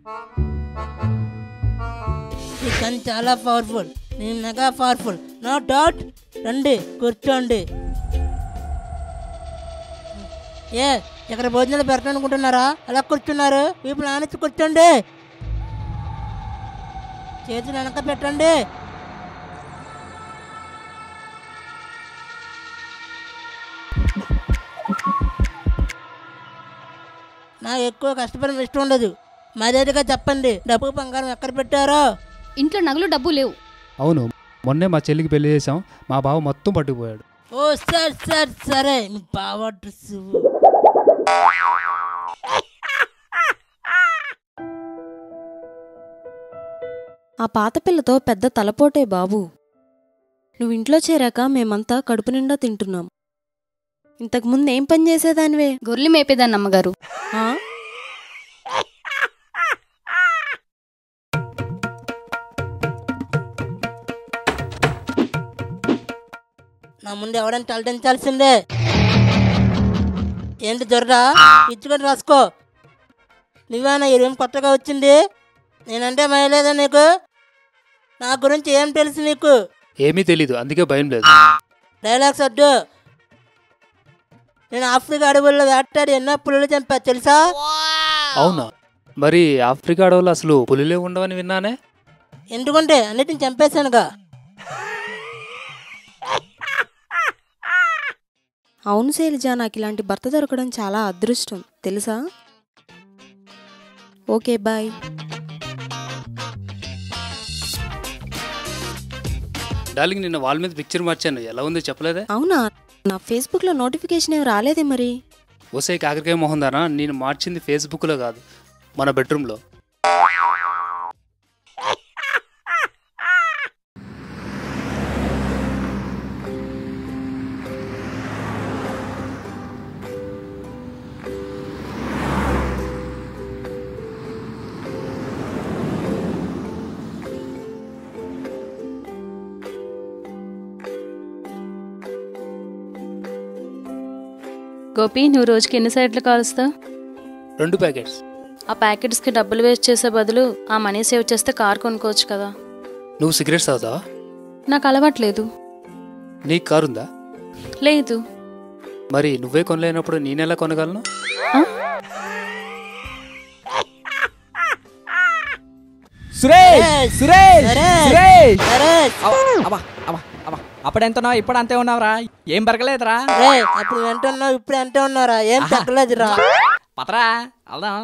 ఈ గన్ చాలా పవర్ఫుల్, నేను మెగా పవర్ఫుల్, నో డౌట్. రండి కూర్చోండి. ఇక్కడ భోజనాలు పెట్టాలనుకుంటున్నారా? అలా కూర్చున్నారు, వీపులు ఆనిచ్చి కూర్చోండి, చేతులు వెనక పెట్టండి. నాకు ఎక్కువ కష్టపడడం ఇష్టం ఉండదు. మర్యాదగా చెప్పండి, డబ్బు బంగారం ఎక్కడ పెట్టారో? ఇంట్లో నగలు డబ్బు లేవు. అవును, మొన్నే మా చెల్లికి పెళ్లి చేసాం, మా బావ మొత్తం పట్టుకుపోయాడు. ఓ సార్ సార్ సరే, మీ బావ డ్రెస్. ఆ పాత పిల్లతో పెద్ద తలపోటే బాబు. నువ్వు ఇంట్లో చేరాక మేమంతా కడుపు నిండా తింటున్నాం. ఇంతకుముందు ఏం పని చేసేదానివే? గొర్రెలు మేపేదాన్ని అమ్మగారు. నా ముందు ఎవడని తలదించాల్సిందే. ఏంటి దొరరా, ఇచ్చుకొని రాసుకో. నువ్వేనా ఈ రూమ్ కొత్తగా వచ్చింది? నేనంటే భయలేదా నీకు? నా గురించి ఏం తెలుసు నీకు? ఏమీ తెలీదు, అందుకే భయం లేదు. డైలాగ్స్ వద్దు. నేను ఆఫ్రికా అడవుల్లో వేటాడి ఎన్నో పులులు చంపా, తెలుసా? అవునా? మరి ఆఫ్రికా అడవులు అసలు పులిలే ఉండవని విన్నానే. ఎందుకంటే అన్నిటిని చంపేశానుగా. అవును శైలజ, నాకు ఇలాంటి భర్త దొరకడం చాలా అదృష్టం తెలుసా. Okay bye. డార్లింగ్, నిన్న వాల్ మీద పిక్చర్ మార్చాను, ఎలా ఉందో చెప్పలేదే? అవునా? నా ఫేస్బుక్లో నోటిఫికేషన్ ఏమి రాలేదే మరి. ఓసే కాకరకాయ మొహం దానా, నేను మార్చింది ఫేస్బుక్లో కాదు, మన బెడ్రూమ్లో. గోపి, నువ్వు రోజుకి ఎన్ని సైడ్లు కాలుస్తావు? 2 ప్యాకెట్స్. ఆ ప్యాకెట్స్కి డబ్బులు వేస్ట్ చేసే బదులు ఆ మనీ సేవ్ చేస్తే కార్ కొనుక్కోవచ్చు కదా. నువ్వు సిగరెట్స్ తాగుతావా? నాకు అలవాట్లేదు. నీకు కారు ఉందా? లేదు. మరి నువ్వే కొనలేనప్పుడు నేనెలా కొనగలను? అప్పుడు ఎంత ఉన్నావు, ఇప్పుడు అంతే ఉన్నావురా, ఏం పెరగలేదురా. అప్పుడు ఎంత ఉన్నావు, ఇప్పుడు ఎంత ఉన్నారా? ఏం తగ్గలేదురా. పతరా వెళ్దాం.